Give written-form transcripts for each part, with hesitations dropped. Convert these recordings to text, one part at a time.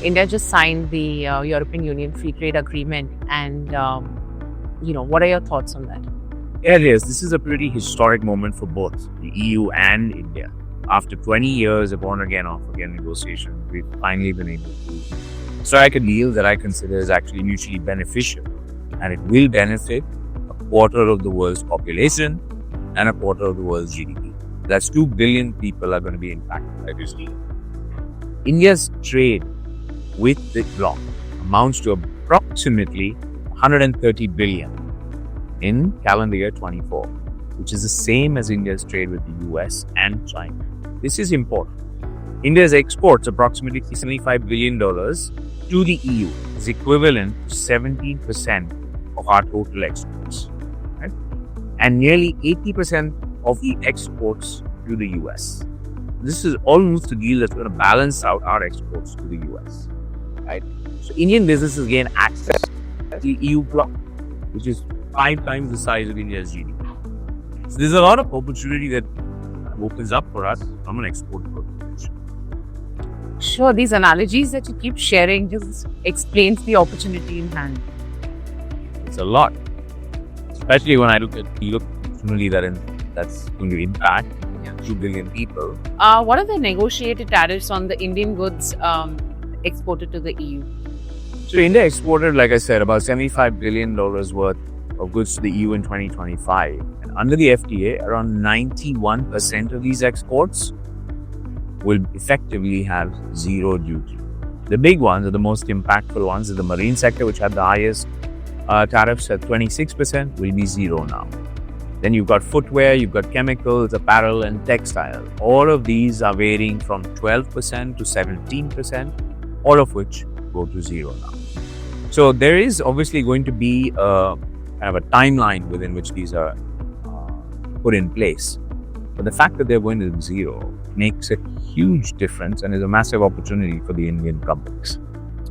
India just signed the European Union Free Trade Agreement, and what are your thoughts on that? Yeah, it is. This is a pretty historic moment for both the EU and India. After 20 years of on-again, off-again negotiation, we've finally been able to strike a deal that I consider is actually mutually beneficial, and it will benefit a quarter of the world's population and a quarter of the world's GDP. That's 2 billion people are going to be impacted by this deal. India's trade with the bloc amounts to approximately 130 billion in calendar year 24, which is the same as India's trade with the US and China. This is important. India's exports approximately $75 billion to the EU is equivalent to 17% of our total exports, right? And nearly 80% of the exports to the US. This is almost a deal that's going to balance out our exports to the US, right? So Indian businesses gain access to the EU bloc, which is 5 times the size of India's GDP. So there's a lot of opportunity that opens up for us from an export position. Sure, these analogies that you keep sharing just explains the opportunity in hand. It's a lot, especially when I look at the opportunity that's going to impact 2 billion people. What are the negotiated tariffs on the Indian goods exported to the EU? So India exported, like I said, about $75 billion worth of goods to the EU in 2025. And under the FTA, around 91% of these exports will effectively have zero duty. The big ones, or the most impactful ones, are the marine sector, which had the highest tariffs at 26%, will be zero now. Then you've got footwear, you've got chemicals, apparel, and textile. All of these are varying from 12% to 17%, all of which go to zero now. So there is obviously going to be a timeline within which these are put in place. But the fact that they're going to zero makes a huge difference and is a massive opportunity for the Indian companies.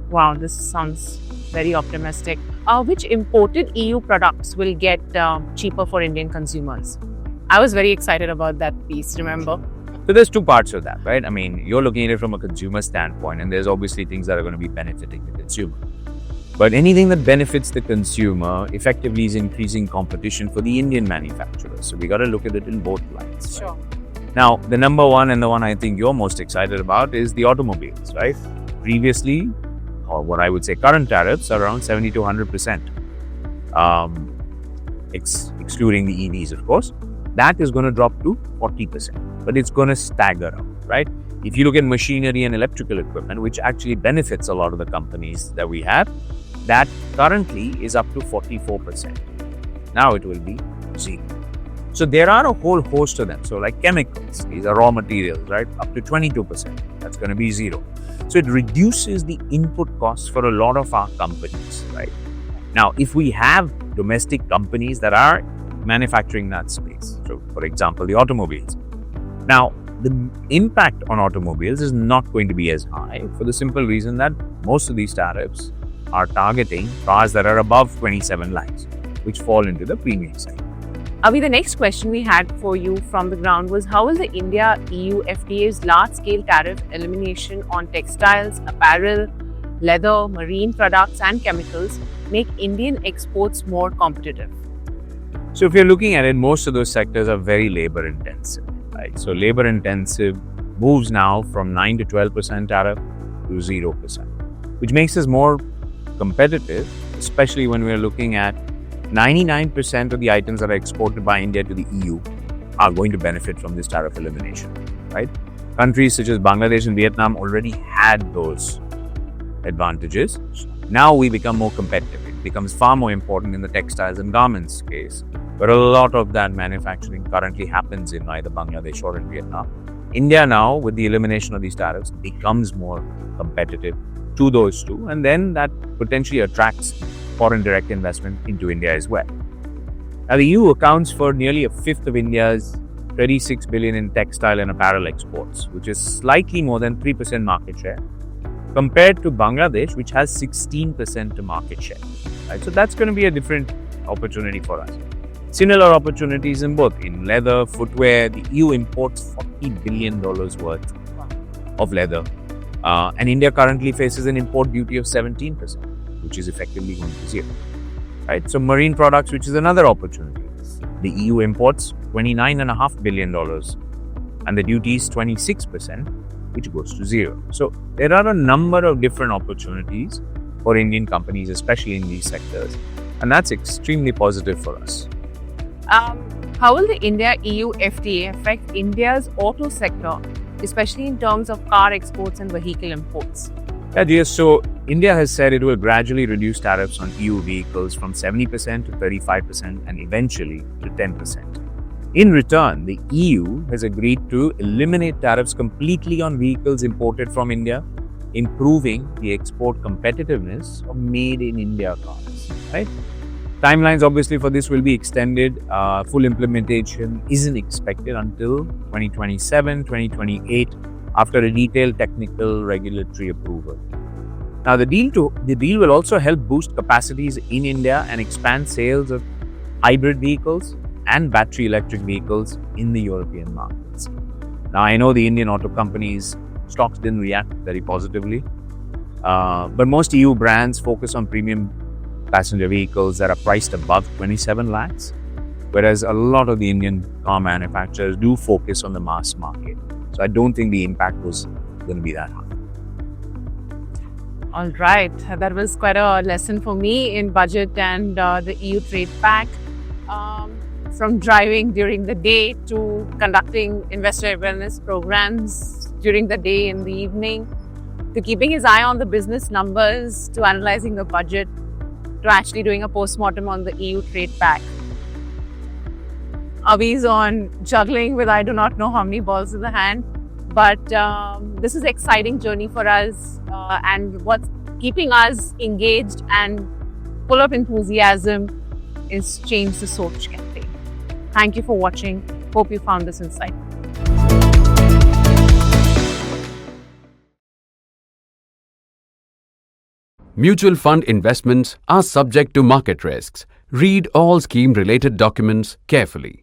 Wow, this sounds very optimistic. Which imported EU products will get cheaper for Indian consumers? I was very excited about that piece, remember? So there's 2 parts of that, right? I mean, you're looking at it from a consumer standpoint, and there's obviously things that are going to be benefiting the consumer. But anything that benefits the consumer effectively is increasing competition for the Indian manufacturers. So we got to look at it in both lines. Sure. Right? Now, the number one and the one I think you're most excited about is the automobiles, right? Previously, or what I would say current tariffs are around 70 to 100%, excluding the EVs, of course. That is going to drop to 40%, but it's going to stagger up, right? If you look at machinery and electrical equipment, which actually benefits a lot of the companies that we have, that currently is up to 44%. Now it will be zero. So there are a whole host of them. So like chemicals, these are raw materials, right? Up to 22%. That's going to be zero. So it reduces the input costs for a lot of our companies, right? Now, if we have domestic companies that are manufacturing that space, so for example, the automobiles. Now, the impact on automobiles is not going to be as high for the simple reason that most of these tariffs are targeting cars that are above 27 lakhs, which fall into the premium side. Avi, the next question we had for you from the ground was, how will the India-EU FTA's large-scale tariff elimination on textiles, apparel, leather, marine products and chemicals make Indian exports more competitive? So if you're looking at it, most of those sectors are very labor-intensive, right? So labor-intensive moves now from 9 to 12% tariff to 0%, which makes us more competitive, especially when we're looking at 99% of the items that are exported by India to the EU are going to benefit from this tariff elimination, right? Countries such as Bangladesh and Vietnam already had those advantages. Now we become more competitive. It becomes far more important in the textiles and garments case, but a lot of that manufacturing currently happens in either Bangladesh or in Vietnam. India now, with the elimination of these tariffs, becomes more competitive to those two, and then that potentially attracts foreign direct investment into India as well. Now, the EU accounts for nearly a fifth of India's 36 billion in textile and apparel exports, which is slightly more than 3% market share, compared to Bangladesh, which has 16% market share. Right? So that's going to be a different opportunity for us. Similar opportunities in both in leather, footwear. The EU imports $40 billion worth of leather And India currently faces an import duty of 17%, which is effectively going to zero. Right? So marine products, which is another opportunity. The EU imports $29.5 billion and the duty is 26%, which goes to zero. So there are a number of different opportunities for Indian companies, especially in these sectors. And that's extremely positive for us. How will the India-EU FTA affect India's auto sector, especially in terms of car exports and vehicle imports? Yeah, dear. So India has said it will gradually reduce tariffs on EU vehicles from 70% to 35% and eventually to 10%. In return, the EU has agreed to eliminate tariffs completely on vehicles imported from India, improving the export competitiveness of made-in-India cars. Right? Timelines, obviously, for this will be extended. Full implementation isn't expected until 2027, 2028, after a detailed technical regulatory approval. Now, the deal will also help boost capacities in India and expand sales of hybrid vehicles and battery electric vehicles in the European markets. Now, I know the Indian auto companies' stocks didn't react very positively, but most EU brands focus on premium passenger vehicles that are priced above 27 lakhs, whereas a lot of the Indian car manufacturers do focus on the mass market. So I don't think the impact was going to be that high. All right, that was quite a lesson for me in budget and the EU trade pact. From driving during the day to conducting investor awareness programs during the day and the evening, to keeping his eye on the business numbers, to analyzing the budget, to actually doing a post-mortem on the EU trade pact. Avi's on juggling with I do not know how many balls in the hand, but this is an exciting journey for us, and what's keeping us engaged and full of enthusiasm is Change the Soch campaign. Thank you for watching. Hope you found this insightful. Mutual fund investments are subject to market risks. Read all scheme-related documents carefully.